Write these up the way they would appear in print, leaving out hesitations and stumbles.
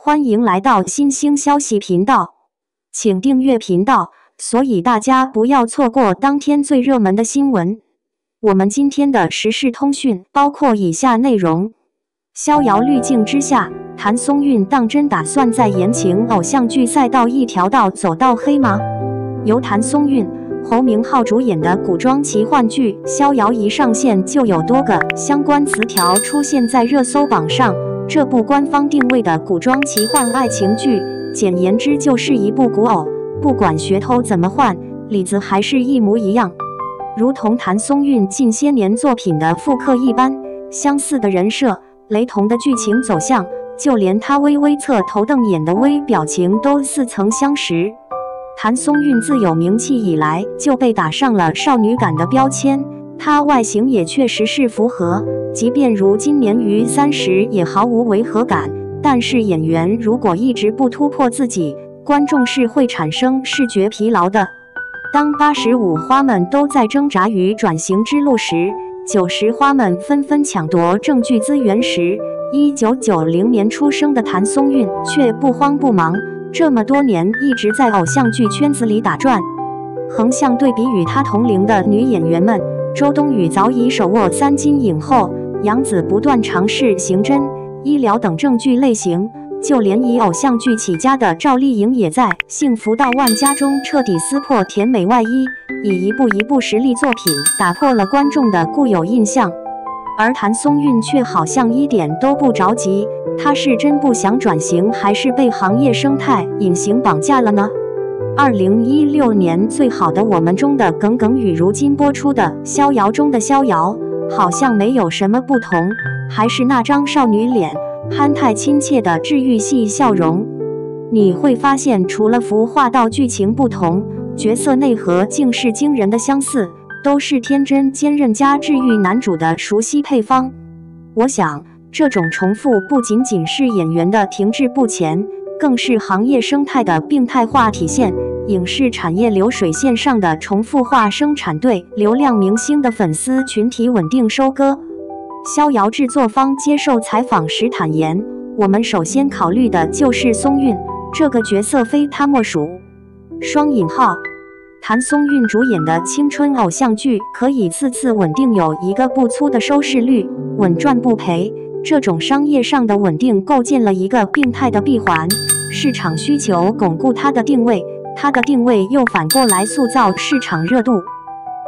歡迎來到新興消息頻道，請訂閱頻道，所以大家不要錯過當天最熱門的新聞。我們今天的時事通訊包括以下內容：逍遙濾鏡之下，譚松韻當真打算在言情偶像劇賽道一條道走到黑嗎？由譚松韻、侯明昊主演的古裝奇幻劇《逍遙》一上線就有多個相關詞條出現在熱搜榜上。這部官方定位的古裝奇幻愛情劇，簡言之就是一部古偶，不管噱頭怎麼換，裡子還是一模一樣，如同譚松韻近些年作品的複刻一般，相似的人設，雷同的劇情走向，就連他微微側頭瞪眼的微表情都似曾相識。譚松韻自有名氣以來就被打上了少女感的標籤，她外形也確實是符合，即便如今年逾30也毫無違和感。但是演員如果一直不突破自己，觀眾是會產生視覺疲勞的。當85花們都在掙扎於轉型之路時，90花們紛紛搶奪正劇資源時，1990年出生的譚松韻卻不慌不忙，這麼多年一直在偶像劇圈子裡打轉。橫向對比與她同齡的女演員們，周冬雨早已手握3金影後，楊紫不斷嘗試刑偵、醫療等正劇類型，就連以偶像劇起家的趙麗穎也在《幸福到萬家》中徹底撕破甜美外衣，以一部實力作品打破了觀眾的固有印象。而譚松韻卻好像一點都不着急，她是真不想轉型，還是被行業生態隱形綁架了呢？2016年最好的我們中的耿耿與如今播出的《逍遙》中的逍遙，好像沒有什麼不同，還是那張少女臉，憨態親切的治癒系笑容。你會發現，除了服化道劇情不同，角色內核竟是驚人的相似，都是天真堅韌加治癒男主的熟悉配方。我想，這種重複不僅僅是演員的停滯不前，更是行業生態的病態化體現。影視產業流水線上的重複化生產對流量明星的粉絲群體穩定收割。逍遙製作方接受採訪時坦言，我們首先考慮的就是松韻這個角色，非她莫屬。雙引號，譚松韻主演的青春偶像劇可以次穩定有一個不粗的收視率，穩賺不賠。這種商業上的穩定構建了一個病態的閉環，市場需求鞏固它的定位，它的定位又反過來塑造市場熱度。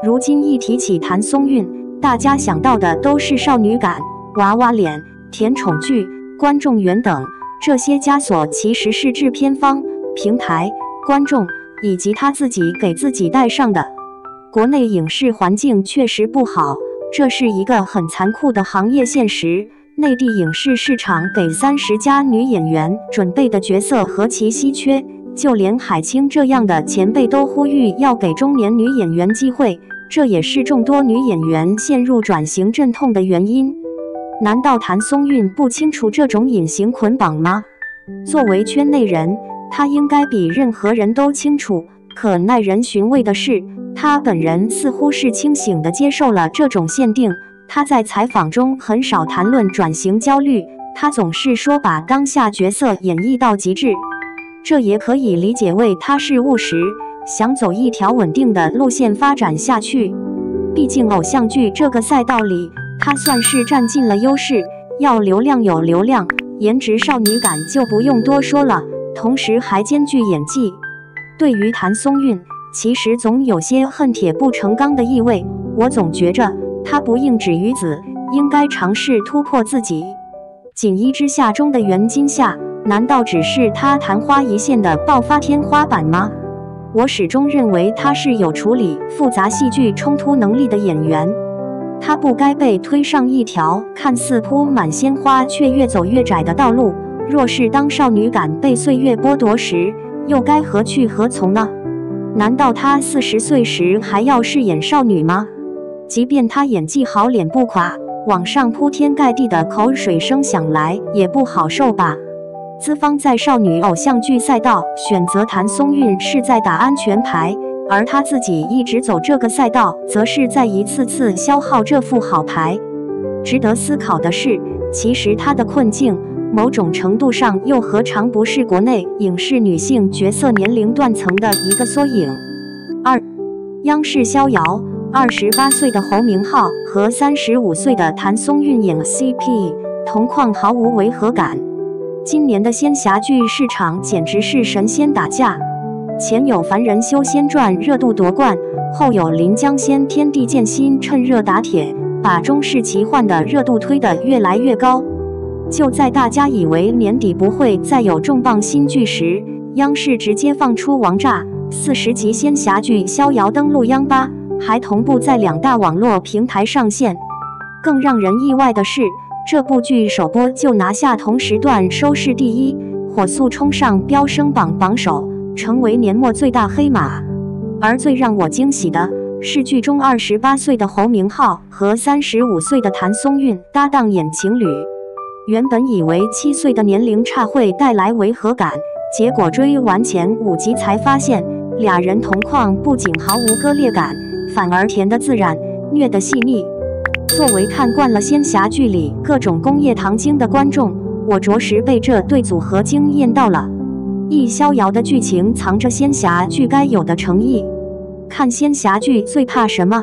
如今一提起譚松韻，大家想到的都是少女感、娃娃臉、甜寵劇、觀眾緣等，這些枷鎖其實是制片方、平台、觀眾以及他自己給自己帶上的。國內影視環境確實不好，這是一個很殘酷的行業現實。內地影視市場給30家女演員準備的角色何其稀缺，就連海清這樣的前輩都呼籲要給中年女演員機會，這也是眾多女演員陷入轉型陣痛的原因。難道譚松韻不清楚這種隱形捆綁嗎？作為圈內人，她應該比任何人都清楚。可耐人尋味的是，她本人似乎是清醒地接受了這種限定。他在採訪中很少談論轉型焦慮，他總是說把當下角色演繹到極致。這也可以理解為他是務實，想走一條穩定的路線發展下去。畢竟偶像劇這個賽道裡，他算是占盡了優勢，要流量有流量，顏值少女感就不用多說了，同時還兼具演技。對於譚松韻，其實總有些恨鐵不成鋼的意味，我總覺着他不應止於此，應該嘗試突破自己。錦衣之下中的袁今夏，難道只是他曇花一現的爆發天花板嗎？我始終認為他是有處理複雜戲劇衝突能力的演員，他不該被推上一條看似鋪滿鮮花卻越走越窄的道路。若是當少女感被歲月剝奪時，又該何去何從呢？難道他40歲時還要飾演少女嗎？即便他演技好，臉不垮，網上鋪天蓋地的口水聲想來也不好受吧。資方在少女偶像劇賽道選擇譚松韻是在打安全牌，而他自己一直走這個賽道，則是在一次次消耗這副好牌。值得思考的是，其實他的困境某種程度上又何嘗不是國內影視女性角色年齡斷層的一個縮影？2. 央視逍遙，28歲的侯明昊和35歲的譚松韻演 CP， 同況毫無違和感。今年的仙俠劇市場簡直是神仙打架，前有《凡人修仙傳》熱度奪冠，後有《臨江仙·天地劍心》趁熱打鐵，把中式奇幻的熱度推得越來越高。就在大家以為年底不會再有重磅新劇時，央視直接放出王炸40集仙俠劇《逍遙》登陸央八，還同步在2大網絡平台上線。更讓人意外的是，這部劇首播就拿下同時段收視第1，火速衝上飆升榜榜首，成為年末最大黑馬。而最讓我驚喜的是，劇中28歲的侯明昊和35歲的譚松韻搭檔演情侶。原本以為7歲的年齡差會帶來違和感，結果追完前5集才發現，倆人同框不僅毫無割裂感，反而甜得自然，虐得細膩。作為看慣了仙俠劇裡各種工業糖精的觀眾，我着實被這對組合驚豔到了。一逍遙的劇情藏着仙俠劇該有的誠意。看仙俠劇最怕什麼？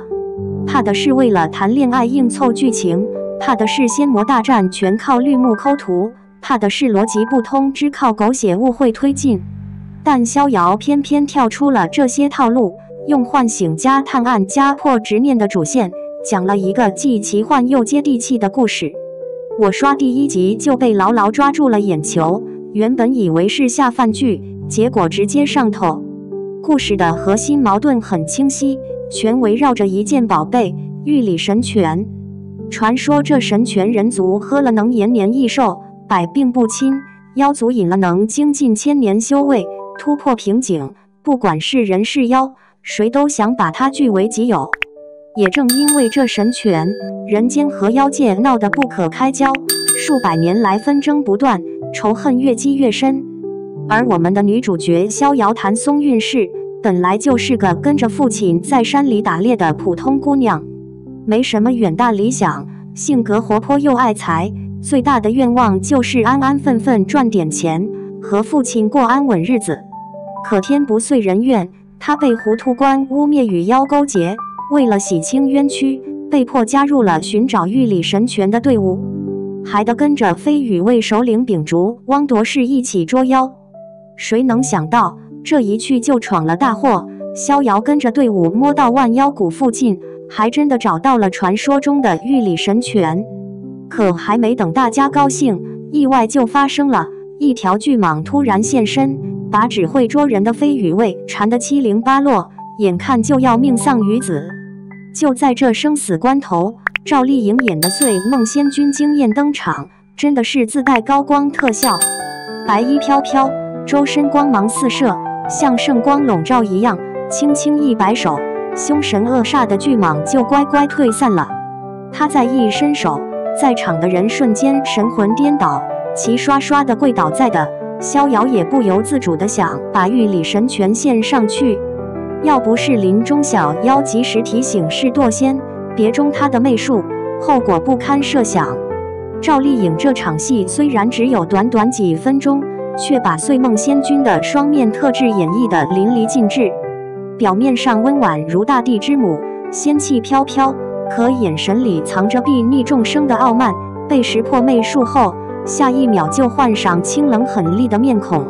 怕的是為了談戀愛硬湊劇情，怕的是仙魔大戰全靠綠幕摳圖，怕的是邏輯不通只靠狗血誤會推進。但逍遙偏偏跳出了這些套路，用喚醒加探案加破執念的主線，講了一個既奇幻又接地氣的故事。我刷第1集就被牢牢抓住了眼球，原本以為是下飯劇，結果直接上頭。故事的核心矛盾很清晰，全圍繞着一件寶貝——玉里神泉。傳說這神泉人族喝了能延年益壽，百病不侵；妖族飲了能精進千年修為，突破瓶頸。不管是人是妖，誰都想把它據為己有。也正因為這神泉，人間和妖界鬧得不可開交，數百年來紛爭不斷，仇恨越積越深。而我們的女主角逍遙譚松韻是本來就是個跟着父親在山裡打獵的普通姑娘，沒什麼遠大理想，性格活潑又愛財，最大的願望就是安安分分賺點錢，和父親過安穩日子。可天不遂人願，她被糊塗官污衊與妖勾結，為了洗清冤屈，被迫加入了尋找玉里神泉的隊伍，還得跟着飛羽衛首領秉燭、汪奪士一起捉妖。誰能想到這一去就闖了大禍，逍遙跟着隊伍摸到萬妖谷附近，還真的找到了傳說中的玉里神泉。可還沒等大家高興，意外就發生了，一條巨蟒突然現身，把只會捉人的飛羽衛纏得七零八落，眼看就要命喪於子。就在這生死關頭，趙麗穎演的醉夢仙君驚豔登場，真的是自帶高光特效，白衣飄飄，周身光芒四射，像聖光籠罩一樣，輕輕一擺手，凶神惡煞的巨蟒就乖乖退散了。他再一伸手，在場的人瞬間神魂顛倒，齊刷刷的跪倒在地。逍遙也不由自主地想把玉里神泉獻上去，要不是林中小妖及時提醒是墮仙，別中他的媚術，後果不堪設想。趙麗穎這場戲雖然只有短短幾分鐘，卻把醉夢仙君的雙面特質演繹得淋漓盡致。表面上溫婉如大地之母，仙氣飄飄，可眼神裡藏着睥睨眾生的傲慢。被識破媚術後，下一秒就換上清冷狠厲的面孔。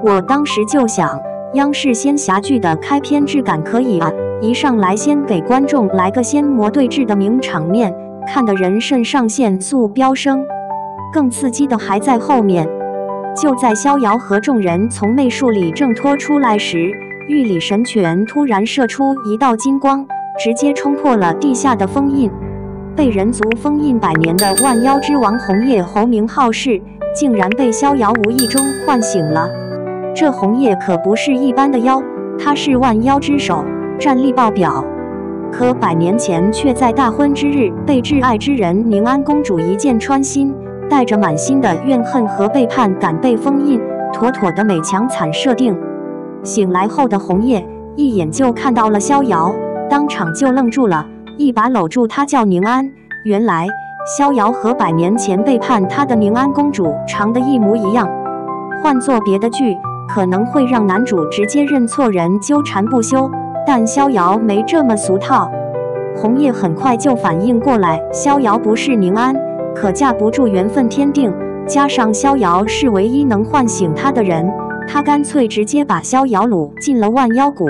我當時就想，央視仙俠劇的開篇質感可以啊，一上來先給觀眾來個仙魔對峙的名場面，看得人腎上腺素飆升。更刺激的還在後面，就在逍遙和眾人從媚術裡掙脫出來時，玉里神泉突然射出一道金光，直接衝破了地下的封印。被人族封印100年的萬妖之王紅葉侯明昊氏，竟然被逍遙無意中喚醒了。這紅葉可不是一般的妖，他是萬妖之首，戰力爆表。可100年前卻在大婚之日被摯愛之人寧安公主一箭穿心，帶着滿心的怨恨和背叛趕被封印，妥妥的美強慘設定。醒來後的紅葉一眼就看到了逍遙，當場就愣住了，一把摟住他叫寧安。原來逍遙和100年前背叛他的寧安公主長得一模一樣。換做別的劇，可能會讓男主直接認錯人，糾纏不休，但逍遙沒這麼俗套。紅葉很快就反應過來，逍遙不是寧安，可架不住緣分天定，加上逍遙是唯一能喚醒他的人，他乾脆直接把逍遙擄進了萬妖谷。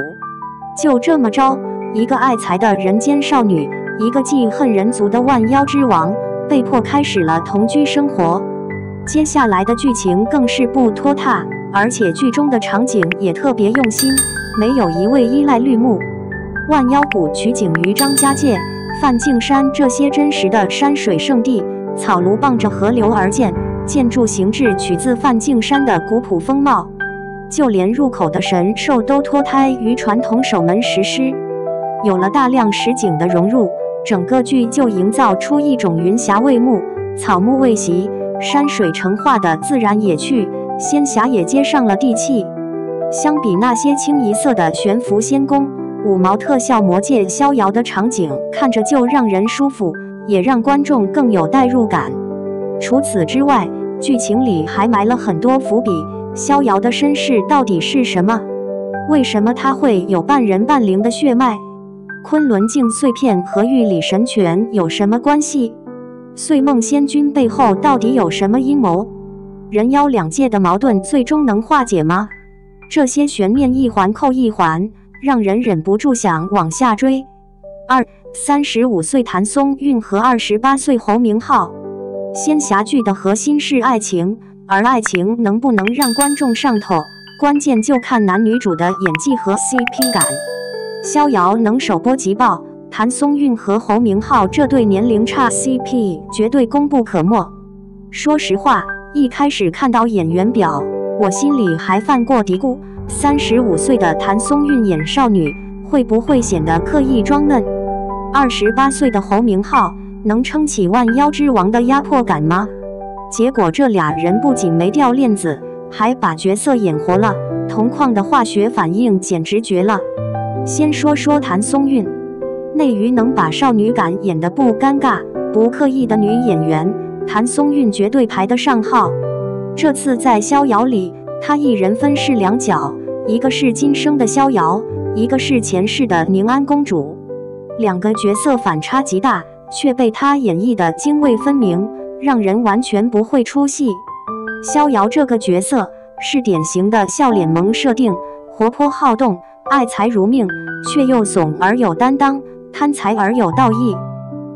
就這麼着，一個愛才的人間少女，一個記恨人族的萬妖之王，被迫開始了同居生活。接下來的劇情更是不拖沓，而且劇中的場景也特別用心，沒有一味依賴綠幕。萬妖谷取景於張家界、梵淨山這些真實的山水聖地，草蘆傍着河流而建，建築形制取自梵淨山的古樸風貌，就連入口的神獸都脫胎於傳統守門石獅。有了大量實景的融入，整個劇就營造出一種雲霞未暮、草木未襲、山水成畫的自然野趣，仙俠也接上了地氣。相比那些清一色的悬浮仙宮、五毛特效魔界逍遙的場景，看着就讓人舒服，也讓觀眾更有代入感。除此之外，劇情裡還埋了很多伏筆。逍遙的身世到底是什麼？為什麼他會有半人半靈的血脈？昆崙鏡碎片和玉里神拳有什麼關係？歲夢仙君背後到底有什麼陰謀？人妖兩界的矛盾最終能化解嗎？這些懸念一環扣一環，讓人忍不住想往下追。35歲譚松韻和28歲侯明昊。仙俠劇的核心是愛情，而愛情能不能讓觀眾上頭，關鍵就看男女主的演技和 CP 感。逍遙能首播即爆，譚松韻和侯明昊這對年齡差 CP 絕對功不可沒。說實話，一開始看到演員表，我心裡還犯過嘀咕：35歲的譚松韻演少女，會不會顯得刻意裝嫩？28歲的侯明昊能撐起萬妖之王的壓迫感嗎？結果這倆人不僅沒掉鏈子，還把角色演活了，同框的化學反應簡直絕了。先說說譚松韻，內娛能把少女感演得不尷尬、不刻意的女演員，譚松韻絕對排得上號。這次在逍遙裡，她一人分飾兩角，一個是今生的逍遙，一個是前世的寧安公主。兩個角色反差極大，卻被她演繹得涇渭分明，讓人完全不會出戲。逍遙這個角色是典型的笑臉萌設定，活潑好動，愛財如命，卻又慫而有擔當，貪財而有道義。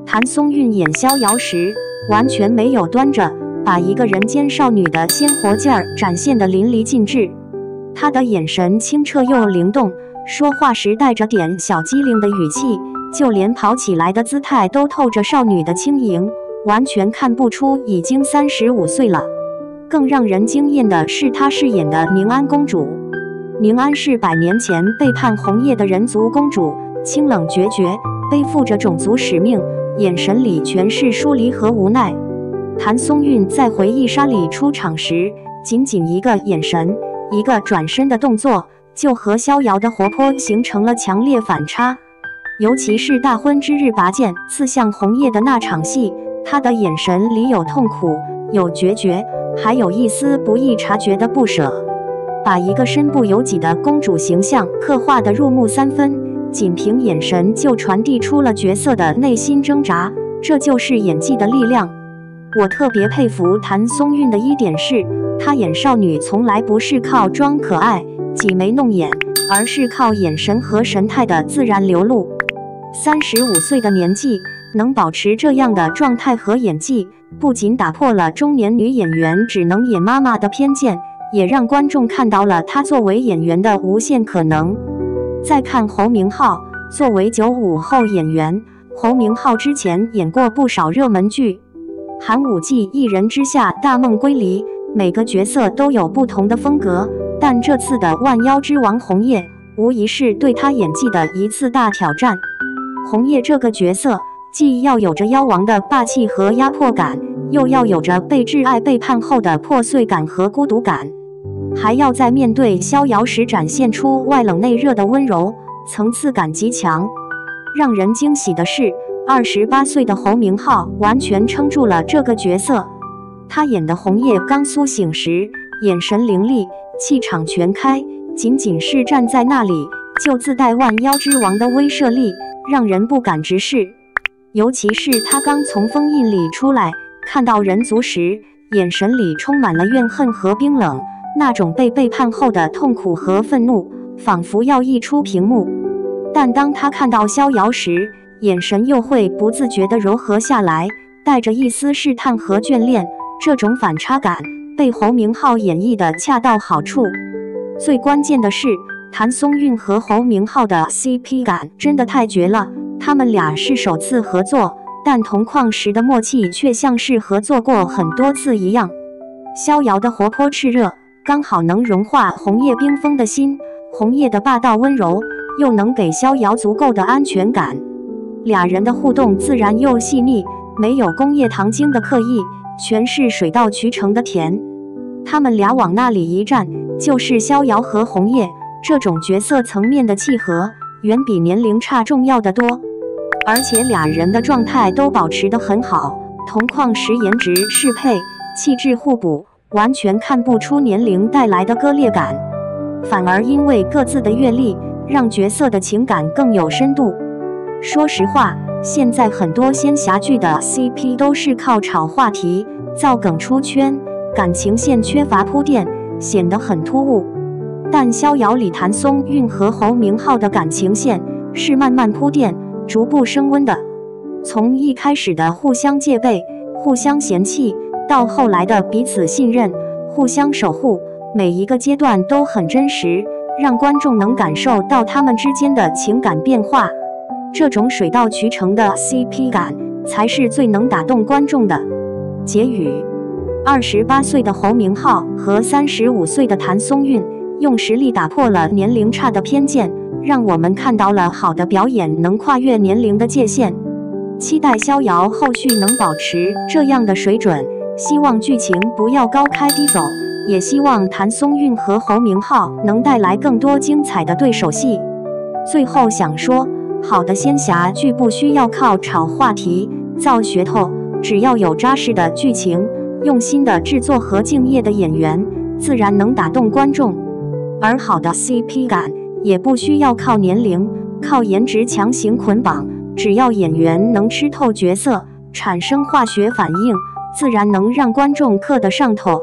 譚松韻演逍遙時，完全沒有端着，把一個人間少女的鮮活勁兒展現得淋漓盡致。她的眼神清澈又靈動，說話時帶着點小機靈的語氣，就連跑起來的姿態都透着少女的輕盈，完全看不出已經35歲了。更讓人驚豔的是她飾演的寧安公主。寧安是100年前背叛紅葉的人族公主，清冷決絕，背負着種族使命，眼神裡全是疏離和無奈。譚松韻在回憶殺裡出場時，僅僅一個眼神，一個轉身的動作，就和逍遙的活潑形成了強烈反差。尤其是大婚之日拔劍刺向紅葉的那場戲，她的眼神裡有痛苦，有決絕，還有一絲不易察覺的不捨，把一個身不由己的公主形象刻畫得入木三分，僅憑眼神就傳遞出了角色的內心掙扎，這就是演技的力量。我特別佩服譚松韻的一點是，她演少女從來不是靠裝可愛、擠眉弄眼，而是靠眼神和神態的自然流露。35歲的年紀能保持這樣的狀態和演技，不僅打破了中年女演員只能演媽媽的偏見，也讓觀眾看到了她作為演員的無限可能。再看侯明昊，作為95後演員，侯明昊之前演過不少熱門劇，《寒武紀》、《一人之下》、《大夢歸離》，每個角色都有不同的風格，但這次的萬妖之王紅葉，無疑是對他演技的一次大挑戰。紅葉這個角色，既要有着妖王的霸氣和壓迫感，又要有着被摯愛背叛後的破碎感和孤獨感，還要在面對逍遙時展現出外冷內熱的溫柔，層次感極強。讓人驚喜的是28歲的侯明昊完全撐住了這個角色。他演的紅葉剛甦醒時，眼神凌厲，氣場全開，僅僅是站在那裡，就自帶萬妖之王的威懾力，讓人不敢直視。尤其是他剛從封印裡出來，看到人族時，眼神裡充滿了怨恨和冰冷，那種被背叛後的痛苦和憤怒，仿佛要溢出屏幕。但當他看到逍遙時，眼神又會不自覺地柔和下來，帶着一絲試探和眷戀。這種反差感被侯明昊演繹得恰到好處。最關鍵的是，譚松韻和侯明昊的 CP 感真的太絕了。他們倆是首次合作，但同框時的默契卻像是合作過很多次一樣。逍遙的活潑熾熱，剛好能融化紅葉冰封的心；紅葉的霸道溫柔，又能給逍遙足夠的安全感。倆人的互動自然又細膩，沒有工業糖精的刻意，全是水到渠成的甜。他們倆往那裡一站，就是逍遙和紅葉，這種角色層面的契合，遠比年齡差重要得多。而且倆人的狀態都保持得很好，同框時顏值適配，氣質互補，完全看不出年齡帶來的割裂感，反而因為各自的閱歷，讓角色的情感更有深度。說實話，現在很多仙俠劇的 CP 都是靠炒話題、造梗出圈，感情線缺乏鋪墊，顯得很突兀。但逍遙裡譚松韻和侯明昊的感情線是慢慢鋪墊，逐步升溫的。從一開始的互相戒備、互相嫌棄，到後來的彼此信任、互相守護，每一個階段都很真實，讓觀眾能感受到他們之間的情感變化。這種水到渠成的 CP 感才是最能打動觀眾的。結語：28歲的侯明昊和35歲的譚松韻用實力打破了年齡差的偏見，讓我們看到了好的表演能跨越年齡的界限。期待逍遙後續能保持這樣的水準，希望劇情不要高開低走，也希望譚松韻和侯明昊能帶來更多精彩的對手戲。最後想說，好的仙俠劇不需要靠炒話題、造噱頭，只要有扎實的劇情、用心的制作和敬業的演員，自然能打動觀眾。而好的 CP 感也不需要靠年齡、靠顏值強行捆綁，只要演員能吃透角色，產生化學反應，自然能讓觀眾嗑得上頭。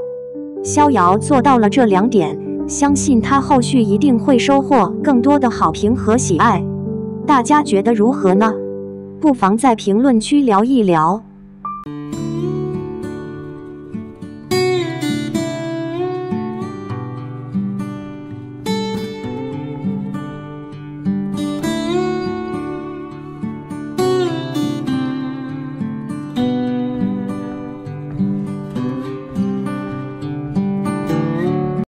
逍遙做到了這兩點，相信他後續一定會收穫更多的好評和喜愛。大家覺得如何呢？不妨在評論區聊一聊。